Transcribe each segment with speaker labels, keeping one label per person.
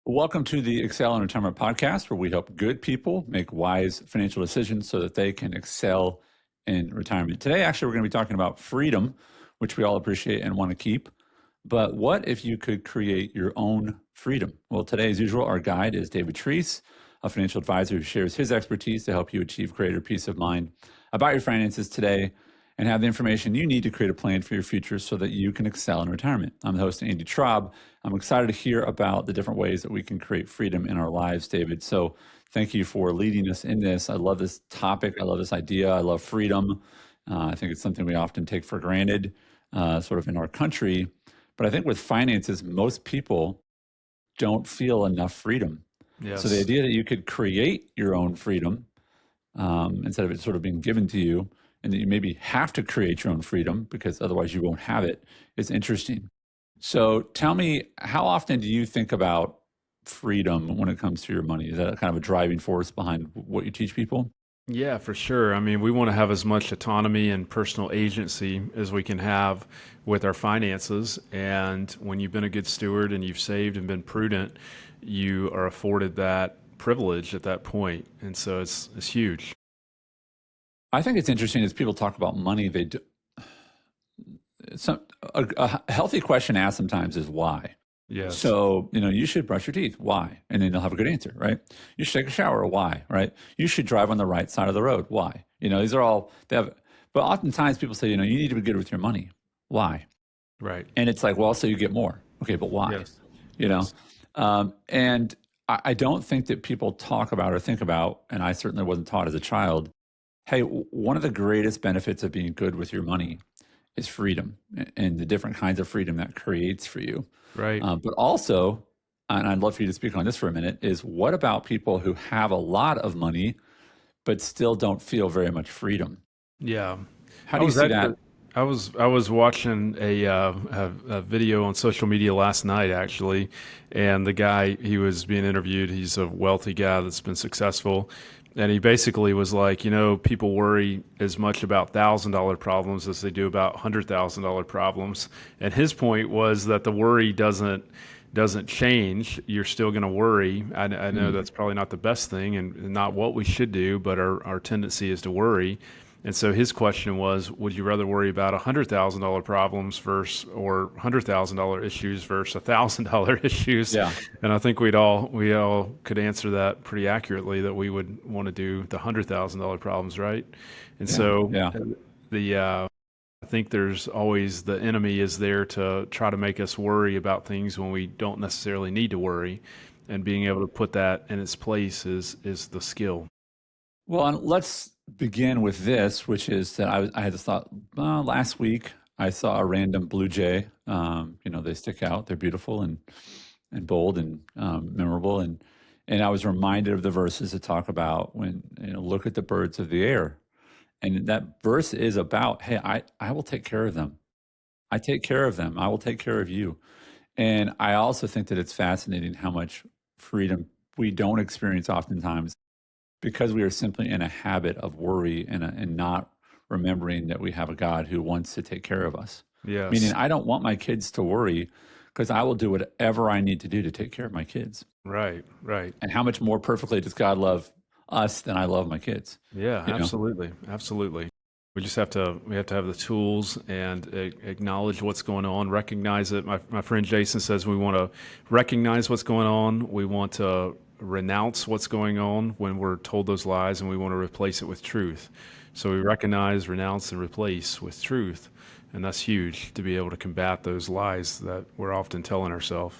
Speaker 1: Welcome to the Excel in Retirement podcast, where we help good people make wise financial decisions so that they can excel in retirement. Today, actually, we're going to be talking about freedom, which we all appreciate and want to keep. But what if you could create your own freedom? Well, today, as usual, our guide is David Treese, a financial advisor who shares his expertise to help you achieve greater peace of mind about your finances today and have the information you need to create a plan for your future so that you can excel in retirement. I'm the host, Andy Traub. I'm excited to hear about the different ways that we can create freedom in our lives, David. So thank you for leading us in this. I love this topic. I love this idea. I love freedom. I think it's something we often take for granted, sort of in our country. But I think with finances, most people don't feel enough freedom. So the
Speaker 2: Yes.
Speaker 1: idea that you could create your own freedom instead of it sort of being given to you, and that you maybe have to create your own freedom because otherwise you won't have it, is interesting. So tell me, how often do you think about freedom when it comes to your money? Is that kind of a driving force behind what you teach people?
Speaker 2: Yeah, for sure. I mean, we want to have as much autonomy and personal agency as we can have with our finances. And when you've been a good steward and you've saved and been prudent, you are afforded that privilege at that point. And so it's huge.
Speaker 1: I think it's interesting as people talk about money, they do, a healthy question asked sometimes is why.
Speaker 2: Yes.
Speaker 1: So, you should brush your teeth. Why? And then they'll have a good answer, right? You should take a shower. Why? Right? You should drive on the right side of the road. Why? These are all, but oftentimes people say, you need to be good with your money. Why?
Speaker 2: Right.
Speaker 1: And it's like, well, so you get more. Okay, but why?
Speaker 2: Yes.
Speaker 1: You know?
Speaker 2: Yes.
Speaker 1: And I don't think that people talk about or think about, and I certainly wasn't taught as a child, hey, one of the greatest benefits of being good with your money is freedom and the different kinds of freedom that creates for you.
Speaker 2: Right.
Speaker 1: But also, and I'd love for you to speak on this for a minute, is what about people who have a lot of money but still don't feel very much freedom?
Speaker 2: Yeah.
Speaker 1: How
Speaker 2: I
Speaker 1: do you
Speaker 2: was
Speaker 1: see that?
Speaker 2: actually I was watching a video on social media last night actually, and the guy he was being interviewed, he's a wealthy guy that's been successful, and he basically was like, people worry as much about $1,000 problems as they do about $100,000 problems, and his point was that the worry doesn't change. You're still going to worry. I know
Speaker 1: Mm,
Speaker 2: that's probably not the best thing and not what we should do, but our tendency is to worry. And so his question was, would you rather worry about $100,000 problems or $100,000 issues versus $1,000 issues?
Speaker 1: yeah,
Speaker 2: And I think we all could answer that pretty accurately that we would want to do the $100,000 problems, right? And
Speaker 1: yeah,
Speaker 2: so
Speaker 1: yeah.
Speaker 2: the I think there's always the enemy is there to try to make us worry about things when we don't necessarily need to worry, and being able to put that in its place is the skill.
Speaker 1: Well, and let's begin with this, which is that I had this thought last week. I saw a random blue jay. They stick out. They're beautiful and bold and memorable. And I was reminded of the verses that talk about when look at the birds of the air. And that verse is about, hey, I will take care of them. I take care of them. I will take care of you. And I also think that it's fascinating how much freedom we don't experience oftentimes because we are simply in a habit of worry and not remembering that we have a God who wants to take care of us. Meaning,
Speaker 2: Yes.
Speaker 1: I don't want my kids to worry because I will do whatever I need to do to take care of my kids.
Speaker 2: Right, right.
Speaker 1: And how much more perfectly does God love us than I love my kids?
Speaker 2: Yeah,
Speaker 1: You know?
Speaker 2: absolutely. Absolutely. We have to have the tools and acknowledge what's going on, recognize it. My friend Jason says we want to recognize what's going on. We want to renounce what's going on when we're told those lies, and we want to replace it with truth. So we recognize, renounce, and replace with truth. And that's huge to be able to combat those lies that we're often telling ourselves.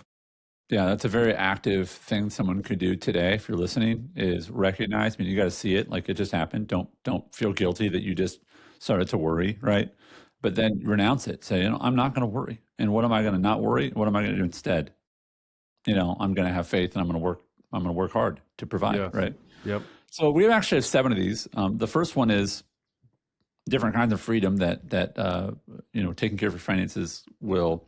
Speaker 1: Yeah, that's a very active thing someone could do today if you're listening is recognize. I mean, you got to see it like it just happened. Don't feel guilty that you just started to worry, right? But then renounce it. Say, I'm not going to worry. And what am I going to not worry? What am I going to do instead? I'm going to have faith and I'm going to work hard to provide,
Speaker 2: Yes.
Speaker 1: right?
Speaker 2: Yep.
Speaker 1: So we actually have 7 of these. The first one is different kinds of freedom that taking care of your finances will.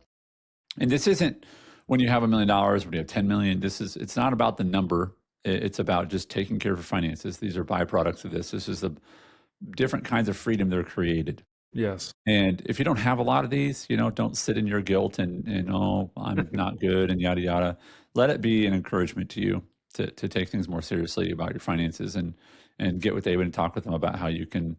Speaker 1: And this isn't when you have $1 million, when you have 10 million. It's not about the number. It's about just taking care of your finances. These are byproducts of this. This is the different kinds of freedom that are created.
Speaker 2: Yes.
Speaker 1: And if you don't have a lot of these, don't sit in your guilt and oh, I'm not good and yada yada. let it be an encouragement to you to take things more seriously about your finances, and get with David and talk with him about how you can,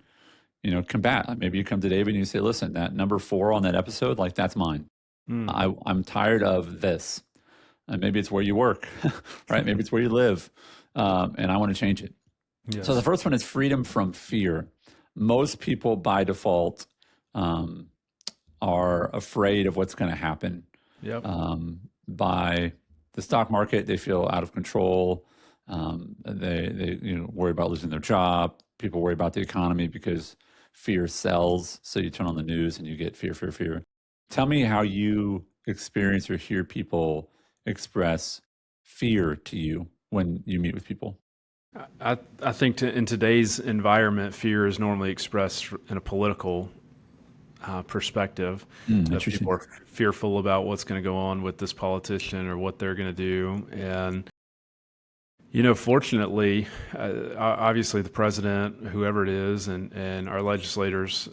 Speaker 1: combat. Like, maybe you come to David and you say, listen, that number 4 on that episode, like, that's mine.
Speaker 2: Mm.
Speaker 1: I'm tired of this. And maybe it's where you work, right? Maybe it's where you live. And I want to change it. So the
Speaker 2: Yes.
Speaker 1: first one is freedom from fear. Most people by default um, are afraid of what's going to happen
Speaker 2: Yep.
Speaker 1: by the stock market. They feel out of control. They worry about losing their job. People worry about the economy because fear sells. So you turn on the news and you get fear, fear, fear. Tell me how you experience or hear people express fear to you when you meet with people.
Speaker 2: I think in today's environment, fear is normally expressed in a political perspective. That people
Speaker 1: Interesting.
Speaker 2: are fearful about what's going to go on with this politician or what they're going to do. And, fortunately, obviously the president, whoever it is, and our legislators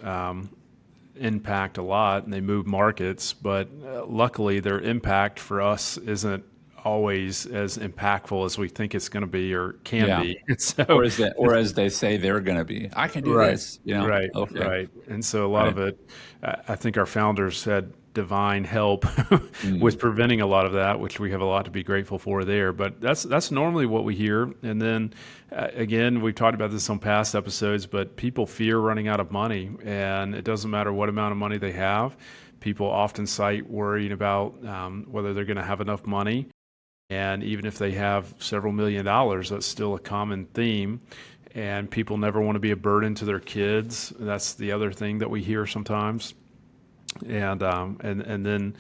Speaker 2: impact a lot and they move markets. But luckily, their impact for us isn't always as impactful as we think it's going to be or can
Speaker 1: Yeah.
Speaker 2: be. So,
Speaker 1: Or as they say they're going to be. I can do
Speaker 2: right,
Speaker 1: this.
Speaker 2: right,
Speaker 1: Okay.
Speaker 2: right. And so a lot
Speaker 1: Right.
Speaker 2: of it, I think our founders had divine help with
Speaker 1: Mm.
Speaker 2: preventing a lot of that, which we have a lot to be grateful for there. But that's normally what we hear. And then again, we've talked about this on past episodes, but people fear running out of money, and it doesn't matter what amount of money they have. People often cite worrying about whether they're going to have enough money. And even if they have several $1,000,000, that's still a common theme. And people never want to be a burden to their kids. That's the other thing that we hear sometimes. And then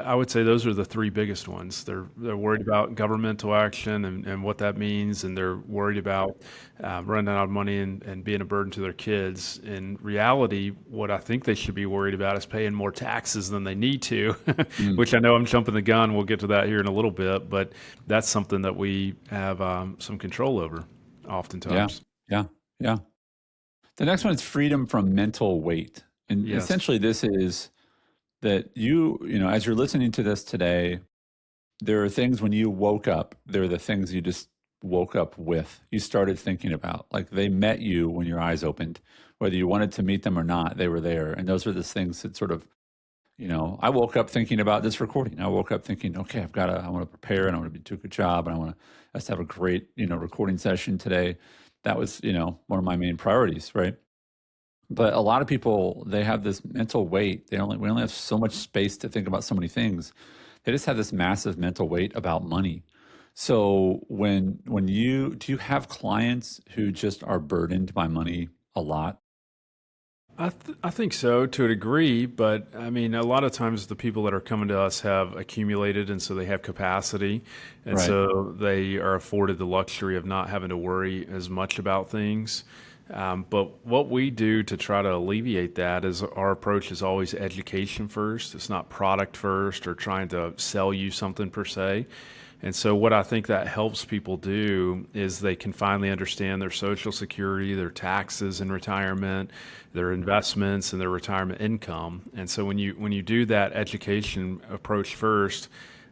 Speaker 2: I would say those are the three biggest ones. They're worried about governmental action and what that means, and they're worried about running out of money and being a burden to their kids. In reality, what I think they should be worried about is paying more taxes than they need to,
Speaker 1: Mm.
Speaker 2: which I know I'm jumping the gun. We'll get to that here in a little bit, but that's something that we have some control over,
Speaker 1: Yeah.
Speaker 2: oftentimes.
Speaker 1: Yeah. Yeah. The next one is freedom from mental weight. And
Speaker 2: Yes.
Speaker 1: essentially, this is that as you're listening to this today, there are things when you woke up, there are the things you just woke up with. You started thinking about, like, they met you when your eyes opened, whether you wanted to meet them or not, they were there. And those are the things that sort of, I woke up thinking about this recording. I woke up thinking, okay, I want to prepare and I want to do a good job and I want us to have a great, recording session today. That was, one of my main priorities, right? But a lot of people, they have this mental weight. We only have so much space to think about so many things. They just have this massive mental weight about money. So do you have clients who just are burdened by money a lot?
Speaker 2: I think so to a degree, but I mean, a lot of times the people that are coming to us have accumulated, and so they have capacity, and
Speaker 1: Right.
Speaker 2: so they are afforded the luxury of not having to worry as much about things. But what we do to try to alleviate that is our approach is always education first. It's not product first or trying to sell you something per se. And so, what I think that helps people do is they can finally understand their Social Security, their taxes in retirement, their investments, and their retirement income. And so, when you do that education approach first,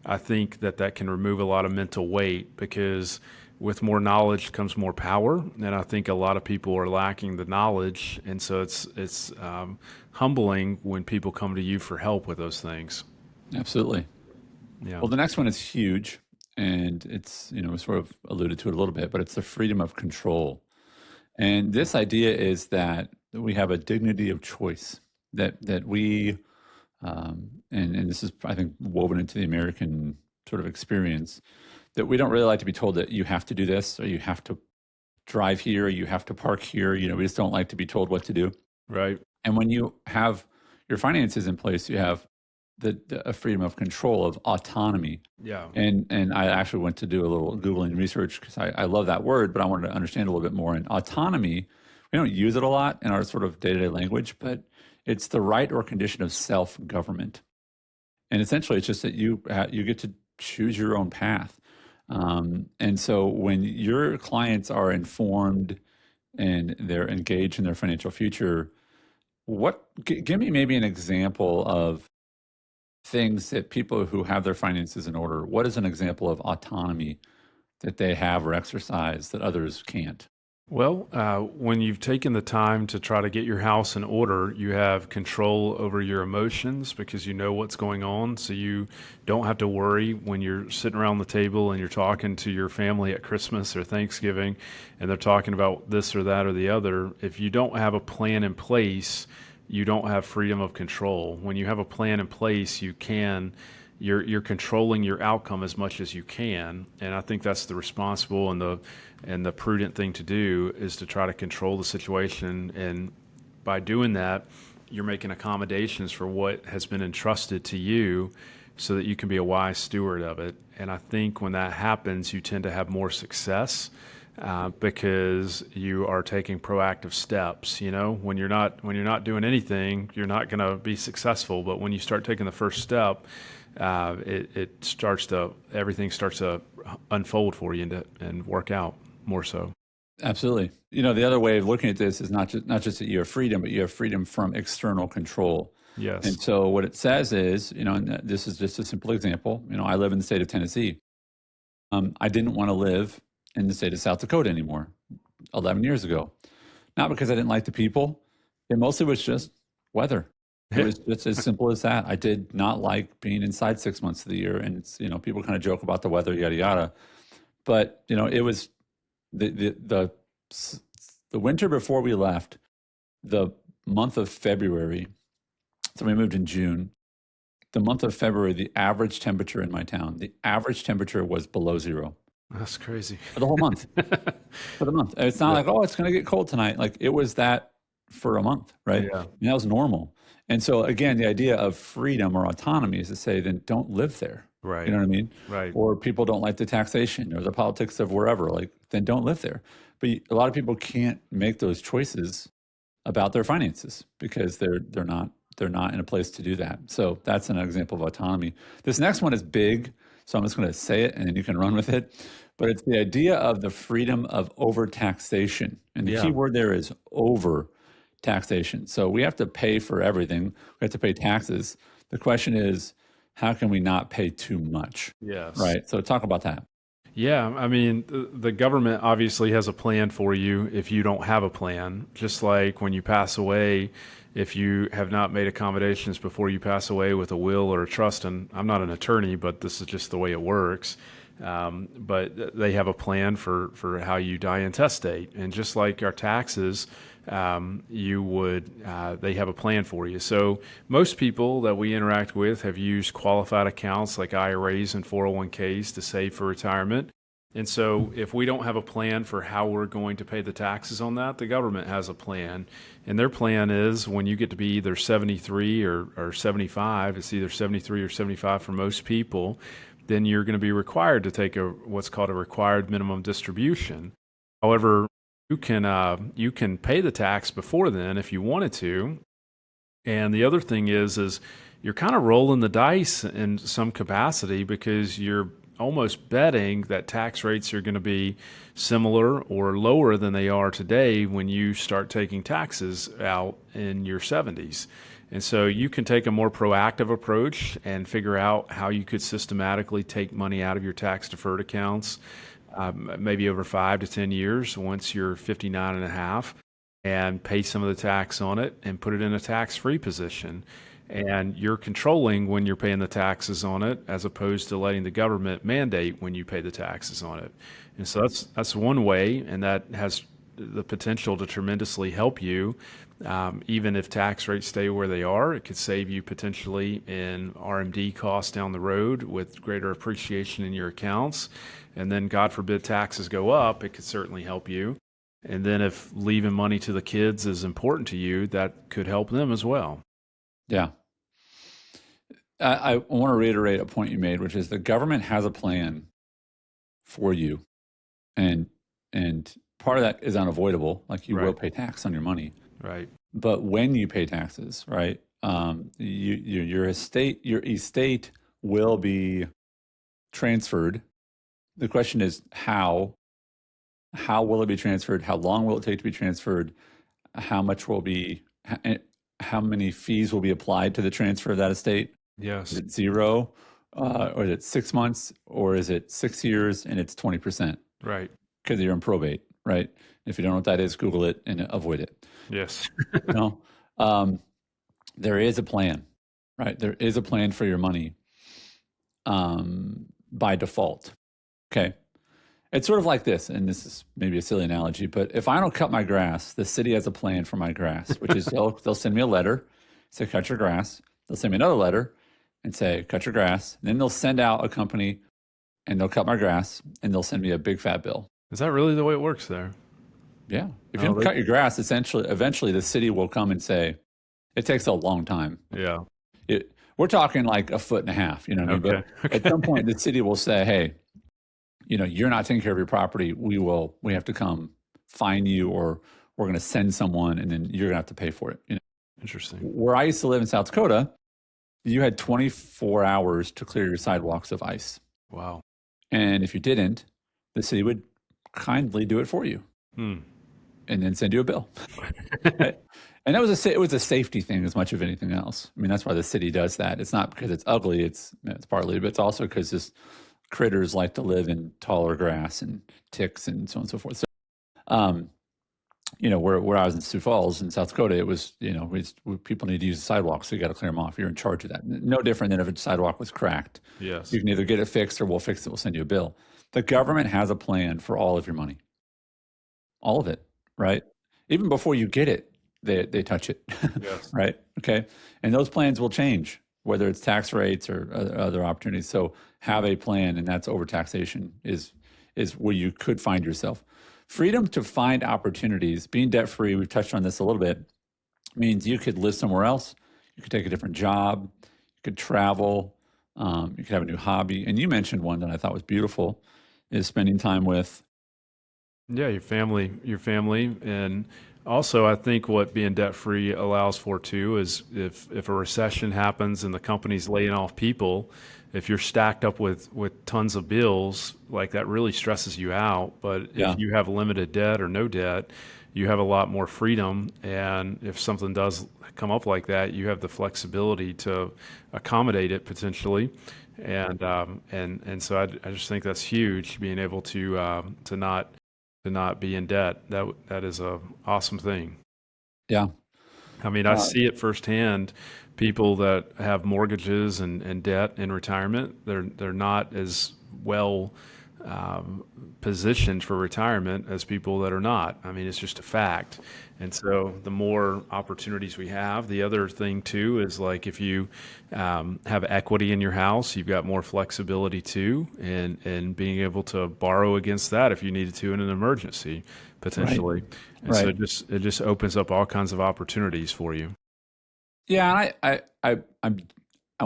Speaker 2: I think that can remove a lot of mental weight because with more knowledge comes more power. And I think a lot of people are lacking the knowledge, and so it's humbling when people come to you for help with those things.
Speaker 1: Absolutely.
Speaker 2: Yeah.
Speaker 1: Well, the next one is huge, and it's, we sort of alluded to it a little bit, but it's the freedom of control. And this idea is that we have a dignity of choice, that we, and this is, I think, woven into the American sort of experience, that we don't really like to be told that you have to do this, or you have to drive here, or you have to park here. We just don't like to be told what to do.
Speaker 2: Right.
Speaker 1: And when you have your finances in place, you have a freedom of control, of autonomy.
Speaker 2: Yeah.
Speaker 1: And I actually went to do a little Googling research because I love that word, but I wanted to understand a little bit more. And autonomy, we don't use it a lot in our sort of day-to-day language, but it's the right or condition of self-government. And essentially, it's just that you get to choose your own path. And so when your clients are informed and they're engaged in their financial future, give me maybe an example of things that people who have their finances in order, what is an example of autonomy that they have or exercise that others can't?
Speaker 2: Well, when you've taken the time to try to get your house in order, you have control over your emotions because you know what's going on. So you don't have to worry when you're sitting around the table and you're talking to your family at Christmas or Thanksgiving and they're talking about this or that or the other. If you don't have a plan in place, you don't have freedom of control. When you have a plan in place, you're controlling your outcome as much as you can, and I think that's the responsible and the prudent thing to do is to try to control the situation. And by doing that, you're making accommodations for what has been entrusted to you so that you can be a wise steward of it. And I think when that happens, you tend to have more success because you are taking proactive steps. You know, when you're not doing anything, you're not going to be successful. But when you start taking the first step, everything starts to unfold for you and work out more so.
Speaker 1: Absolutely. You know, the other way of looking at this is not just that you have freedom, but you have freedom from external control. And
Speaker 2: Yes.
Speaker 1: so what it says is, you know, and this is just a simple example. You know, I live in the state of Tennessee. I didn't want to live in the state of South Dakota anymore 11 years ago. Not because I didn't like the people. It mostly was just weather. It was just as simple as that. I did not like being inside 6 months of the year. And it's, you know, people kind of joke about the weather, yada, yada. But, you know, it was the the winter before we left, the month of February. So we moved in June. The month of February, the average temperature in my town, the average temperature was below zero
Speaker 2: That's crazy.
Speaker 1: for the whole month. For the month. It's not
Speaker 2: Yeah.
Speaker 1: like, oh, it's going to get cold tonight. Like it was that for a month, right?
Speaker 2: Yeah.
Speaker 1: And that was normal. And so again, the idea of freedom or autonomy is to say, then don't live there. You
Speaker 2: Right.
Speaker 1: know what I mean?
Speaker 2: Right.
Speaker 1: Or people don't like the taxation or the politics of wherever, like then don't live there. But a lot of people can't make those choices about their finances because they're not in a place to do that. So that's an example of autonomy. This next one is big, so I'm just going to say it and then you can run with it. But it's the idea of the freedom of over-taxation. And the key
Speaker 2: Yeah.
Speaker 1: word there is over-taxation. So we have to pay for everything. We have to pay taxes. The question is, how can we not pay too much?
Speaker 2: Yes.
Speaker 1: Right? So talk about that.
Speaker 2: Yeah, I mean, the government obviously has a plan for you if you don't have a plan. Just like when you pass away, if you have not made accommodations before you pass away with a will or a trust, and I'm not an attorney, but this is just the way it works. But they have a plan for how you die intestate. And just like our taxes, they have a plan for you. So most people that we interact with have used qualified accounts like IRAs and 401ks to save for retirement. And so if we don't have a plan for how we're going to pay the taxes on that, the government has a plan. And their plan is when you get to be either 73 or 75, it's either 73 or 75 for most people, then you're going to be required to take what's called a required minimum distribution. However, you can pay the tax before then if you wanted to. And the other thing is you're kind of rolling the dice in some capacity because you're almost betting that tax rates are going to be similar or lower than they are today when you start taking taxes out in your 70s. And so you can take a more proactive approach and figure out how you could systematically take money out of your tax deferred accounts, maybe over 5 to 10 years once you're 59 and a half, and pay some of the tax on it and put it in a tax-free position. And you're controlling when you're paying the taxes on it as opposed to letting the government mandate when you pay the taxes on it. And so that's one way, and that has the potential to tremendously help you. Even if tax rates stay where they are, it could save you potentially in RMD costs down the road with greater appreciation in your accounts. And then, God forbid, taxes go up, it could certainly help you. And then if leaving money to the kids is important to you, that could help them as well.
Speaker 1: Yeah. I want to reiterate a point you made, which is the government has a plan for you. And part of that is unavoidable. Like you will
Speaker 2: Right.
Speaker 1: pay tax on your money.
Speaker 2: Right.
Speaker 1: But when you pay taxes, right, your estate will be transferred. The question is how. How will it be transferred? How long will it take to be transferred? How much will be, how many fees will be applied to the transfer of that estate?
Speaker 2: Yes.
Speaker 1: Is it 0, or is it 6 months, or is it 6 years and it's 20%?
Speaker 2: Right.
Speaker 1: Because you're in probate, right? If you don't know what that is, Google it and avoid it.
Speaker 2: Yes.
Speaker 1: You know, um, there is a plan, right? There is a plan for your money by default. Okay. It's sort of like this, and this is maybe a silly analogy, but if I don't cut my grass, the city has a plan for my grass, which is they'll send me a letter, say, cut your grass. They'll send me another letter and say, cut your grass. And then they'll send out a company and they'll cut my grass and they'll send me a big fat bill.
Speaker 2: Is that really the way it works there?
Speaker 1: Yeah. If you
Speaker 2: Oh,
Speaker 1: don't cut your grass, eventually the city will come and say, it takes a long time.
Speaker 2: yeah.
Speaker 1: We're talking like a foot and a half, you know what I mean?
Speaker 2: Okay.
Speaker 1: But at some point, the city will say, hey, you're not taking care of your property. We have to come fine you, or we're going to send someone and then you're going to have to pay for it.
Speaker 2: Interesting.
Speaker 1: Where I used to live in South Dakota, you had 24 hours to clear your sidewalks of ice.
Speaker 2: Wow.
Speaker 1: And if you didn't, the city would kindly do it for you and then send you a bill. And it was a safety thing as much as anything else. I mean, that's why the city does that. It's not because it's ugly. It's partly, but it's also because this critters like to live in taller grass and ticks and so on and so forth. So, where I was in Sioux Falls in South Dakota, it was, people need to use the sidewalks, so you got to clear them off. You're in charge of that. No different than if a sidewalk was cracked.
Speaker 2: Yes.
Speaker 1: You can either get it fixed or we'll fix it. We'll send you a bill. The government has a plan for all of your money. All of it, right? Even before you get it, they touch it,
Speaker 2: Yes.
Speaker 1: right? Okay. And those plans will change, whether it's tax rates or other opportunities. So have a plan, and that's over-taxation is where you could find yourself. Freedom to find opportunities, being debt-free, we've touched on this a little bit, means you could live somewhere else. You could take a different job. You could travel. You could have a new hobby. And you mentioned one that I thought was beautiful, is spending time with.
Speaker 2: Yeah, your family, and also I think what being debt free allows for too is if a recession happens and the company's laying off people, if you're stacked up with tons of bills, like that really stresses you out. But
Speaker 1: Yeah.
Speaker 2: if you have limited debt or no debt, you have a lot more freedom. And if something does come up like that, you have the flexibility to accommodate it potentially. And so I just think that's huge, being able to not be in debt. That is a awesome thing.
Speaker 1: Yeah.
Speaker 2: I mean, I see it firsthand. People that have mortgages and debt in retirement, they're not as well positioned for retirement as people that are not. I mean, it's just a fact. And so the more opportunities we have, the other thing too is like if you have equity in your house, you've got more flexibility too, and being able to borrow against that if you needed to in an emergency potentially. And so
Speaker 1: Right.
Speaker 2: it just opens up all kinds of opportunities for you.
Speaker 1: Yeah, and I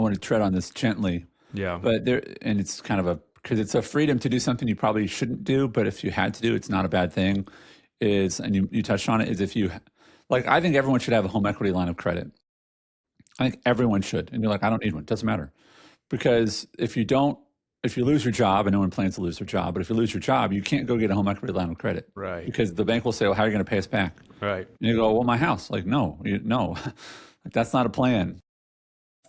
Speaker 1: want to tread on this gently,
Speaker 2: Yeah.
Speaker 1: but it's kind of because it's a freedom to do something you probably shouldn't do, but if you had to do, it's not a bad thing. And you touched on it, is if you, like, I think everyone should have a home equity line of credit. I think everyone should. And you're like, I don't need one. Doesn't matter. Because if you lose your job, and no one plans to lose their job, but if you lose your job, you can't go get a home equity line of credit.
Speaker 2: Right.
Speaker 1: Because the bank will say, well, how are you going to pay us back?
Speaker 2: Right.
Speaker 1: And you go, well, my house. Like, no. Like, that's not a plan.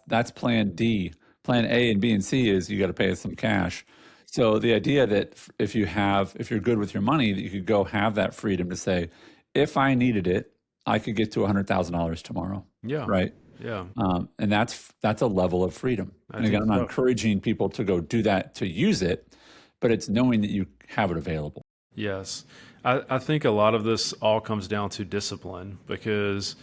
Speaker 1: That's plan D. Plan A and B and C is you got to pay us some cash. So the idea that if you're good with your money, that you could go have that freedom to say, if I needed it, I could get to $100,000 tomorrow.
Speaker 2: Yeah.
Speaker 1: Right.
Speaker 2: Yeah.
Speaker 1: And that's a level of freedom. And again, I'm not encouraging people to go do that to use it, but it's knowing that you have it available.
Speaker 2: Yes. I think a lot of this all comes down to discipline because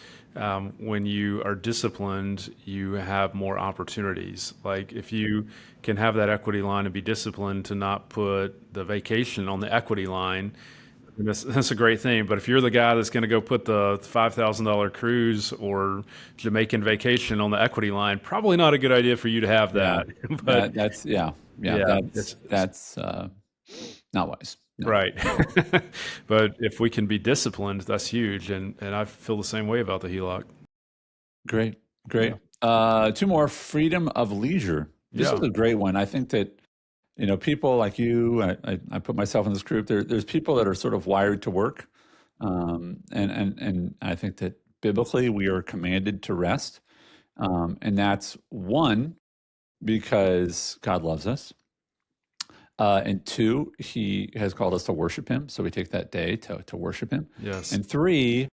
Speaker 2: when you are disciplined, you have more opportunities. Like if you can have that equity line and be disciplined to not put the vacation on the equity line, that's a great thing. But if you're the guy that's going to go put the $5,000 cruise or Jamaican vacation on the equity line, probably not a good idea for you to have that. But
Speaker 1: That's not wise. No.
Speaker 2: right. But if we can be disciplined, that's huge. And I feel the same way about the HELOC.
Speaker 1: Great. Two more: freedom of leisure. This
Speaker 2: Yeah.
Speaker 1: is a great one. I think that people like you, I put myself in this group. There's people that are sort of wired to work, and I think that biblically we are commanded to rest, and that's one because God loves us. And two, he has called us to worship him. So we take that day to worship him.
Speaker 2: Yes.
Speaker 1: And three,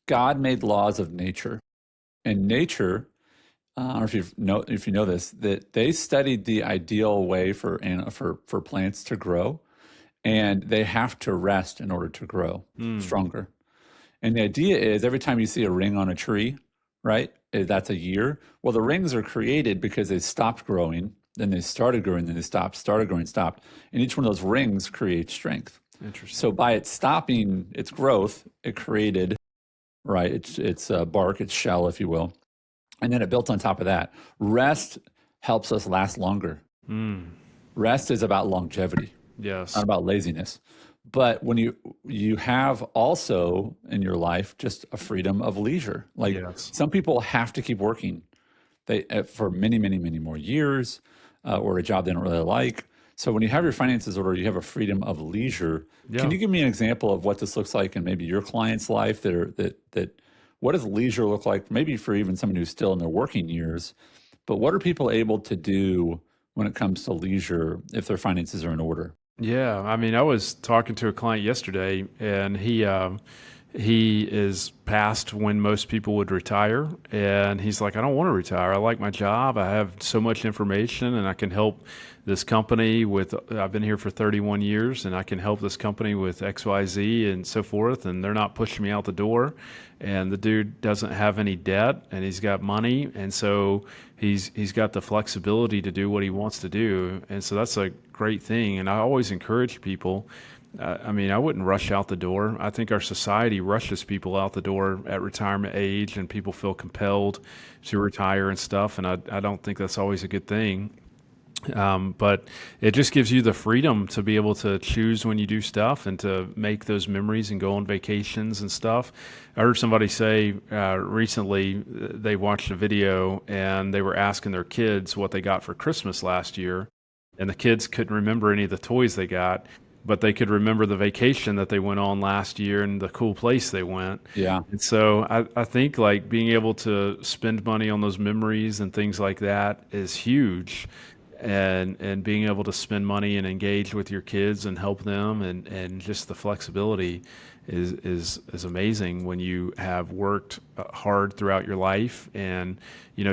Speaker 1: God made laws of nature. And nature, I don't know if you know this, that they studied the ideal way for plants to grow, and they have to rest in order to grow
Speaker 2: Mm.
Speaker 1: stronger. And the idea is every time you see a ring on a tree, right, that's a year. Well, the rings are created because they stopped growing, then they started growing, then they stopped, started growing, stopped. And each one of those rings creates strength.
Speaker 2: Interesting.
Speaker 1: So by it stopping its growth, it created, right, its bark, its shell, if you will. And then it built on top of that. Rest helps us last longer.
Speaker 2: Mm.
Speaker 1: Rest is about longevity, not
Speaker 2: Yes.
Speaker 1: about laziness. But when you have also in your life just a freedom of leisure. Like
Speaker 2: Yes.
Speaker 1: some people have to keep working for many, many, many more years, or a job they don't really like. So when you have your finances order, you have a freedom of leisure. Can
Speaker 2: Yeah.
Speaker 1: you give me an example of what this looks like in maybe your client's life that what does leisure look like? Maybe for even someone who's still in their working years, but what are people able to do when it comes to leisure if their finances are in order?
Speaker 2: Yeah, I mean, I was talking to a client yesterday, and he is past when most people would retire, and he's like, I don't want to retire. I like my job. I have so much information, and I can help this company with. I've been here for 31 years, and I can help this company with X, Y, Z, and so forth. And they're not pushing me out the door. And the dude doesn't have any debt, and he's got money, and so he's got the flexibility to do what he wants to do, and so that's a great thing. And I always encourage people. I mean, I wouldn't rush out the door. I think our society rushes people out the door at retirement age, and people feel compelled to retire and stuff. And I don't think that's always a good thing. But it just gives you the freedom to be able to choose when you do stuff and to make those memories and go on vacations and stuff. I heard somebody say recently they watched a video and they were asking their kids what they got for Christmas last year. And the kids couldn't remember any of the toys they got, but they could remember the vacation that they went on last year and the cool place they went.
Speaker 1: Yeah.
Speaker 2: And so I think like being able to spend money on those memories and things like that is huge, and being able to spend money and engage with your kids and help them, and just the flexibility is amazing when you have worked hard throughout your life. And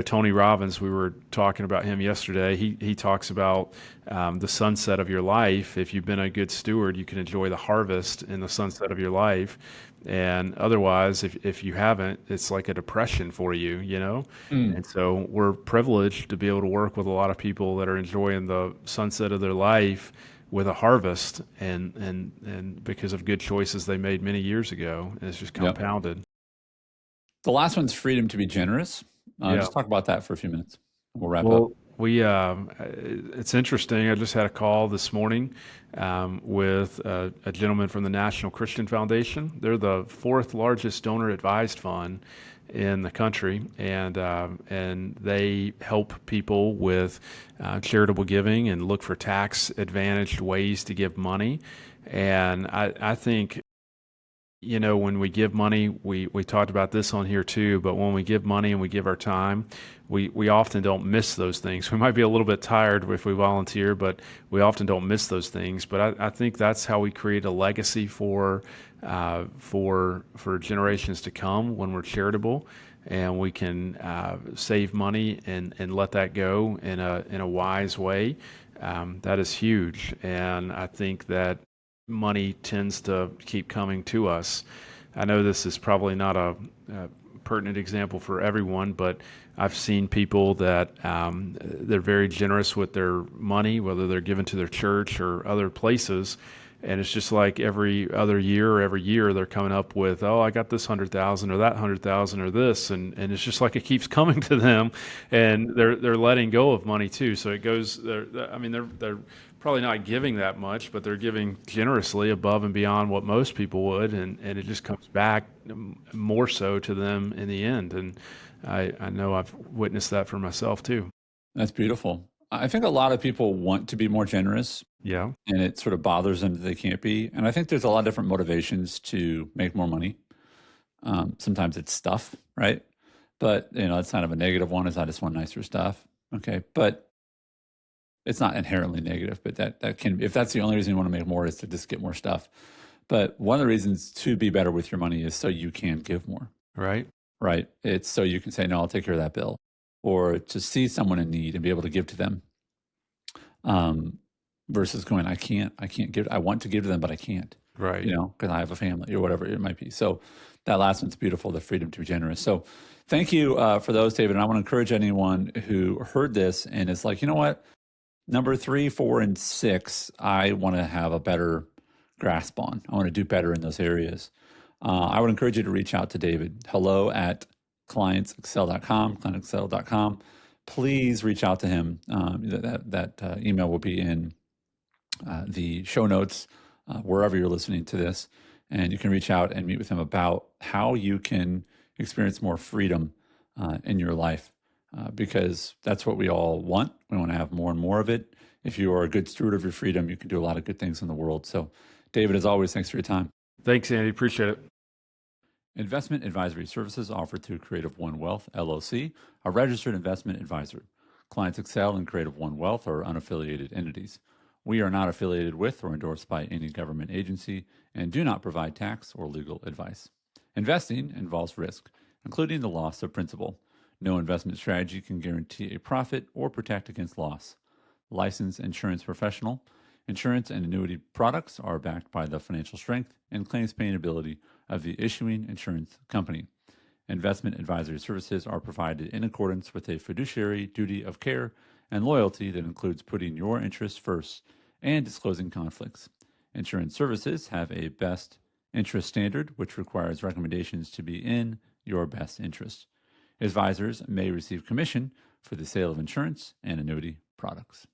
Speaker 2: Tony Robbins, we were talking about him yesterday. He talks about the sunset of your life. If you've been a good steward, you can enjoy the harvest in the sunset of your life. And otherwise, if you haven't, it's like a depression for you.
Speaker 1: Mm.
Speaker 2: And so we're privileged to be able to work with a lot of people that are enjoying the sunset of their life with a harvest, and because of good choices they made many years ago, and it's just
Speaker 1: Yep.
Speaker 2: compounded.
Speaker 1: The last one's freedom to be generous.
Speaker 2: Yeah.
Speaker 1: Just talk about that for a few minutes. We'll wrap up.
Speaker 2: Well, it's interesting. I just had a call this morning with a gentleman from the National Christian Foundation. They're the fourth largest donor advised fund in the country, and they help people with charitable giving and look for tax advantaged ways to give money. And I think when we give money, we talked about this on here too, but when we give money and we give our time, we often don't miss those things. We might be a little bit tired if we volunteer, but we often don't miss those things. But I think that's how we create a legacy for generations to come when we're charitable, and we can save money and let that go in a wise way. That is huge, and I think that money tends to keep coming to us. I know this is probably not a pertinent example for everyone, but I've seen people that they're very generous with their money, whether they're given to their church or other places. And it's just like every other year or every year they're coming up with, oh, I got this 100,000 or that 100,000 or this, and it's just like it keeps coming to them, and they're letting go of money too. So it goes. I mean, they're probably not giving that much, but they're giving generously above and beyond what most people would, and it just comes back more so to them in the end. And I know I've witnessed that for myself too.
Speaker 1: That's beautiful. I think a lot of people want to be more generous,
Speaker 2: Yeah.
Speaker 1: and it sort of bothers them that they can't be. And I think there's a lot of different motivations to make more money. Sometimes it's stuff, right? But it's kind of a negative one. Is I just want nicer stuff. Okay, but it's not inherently negative, but that can, if that's the only reason you want to make more is to just get more stuff. But one of the reasons to be better with your money is so you can give more,
Speaker 2: Right.
Speaker 1: right? It's so you can say, no, I'll take care of that bill, or to see someone in need and be able to give to them. Versus going, I can't give, I want to give to them, but I can't,
Speaker 2: Right.
Speaker 1: because I have a family or whatever it might be. So that last one's beautiful, the freedom to be generous. So thank you for those, David. And I want to encourage anyone who heard this and is like, you know what, number 3, 4, and 6, I want to have a better grasp on. I want to do better in those areas. I would encourage you to reach out to David. Hello at clientsexcel.com. Please reach out to him. That email will be in the show notes wherever you're listening to this, and you can reach out and meet with him about how you can experience more freedom in your life, because that's what we all want. We want to have more and more of it. If you are a good steward of your freedom, you can do a lot of good things in the world. So, David, as always, thanks for your time.
Speaker 2: Thanks, Andy. Appreciate it.
Speaker 1: Investment advisory services offered through Creative One Wealth, LLC, a registered investment advisor. Clients Excel and Creative One Wealth are unaffiliated entities. We are not affiliated with or endorsed by any government agency and do not provide tax or legal advice. Investing involves risk, including the loss of principal. No investment strategy can guarantee a profit or protect against loss. Licensed insurance professional. Insurance and annuity products are backed by the financial strength and claims paying ability of the issuing insurance company. Investment advisory services are provided in accordance with a fiduciary duty of care and loyalty that includes putting your interests first and disclosing conflicts. Insurance services have a best interest standard, which requires recommendations to be in your best interest. Advisors may receive commission for the sale of insurance and annuity products.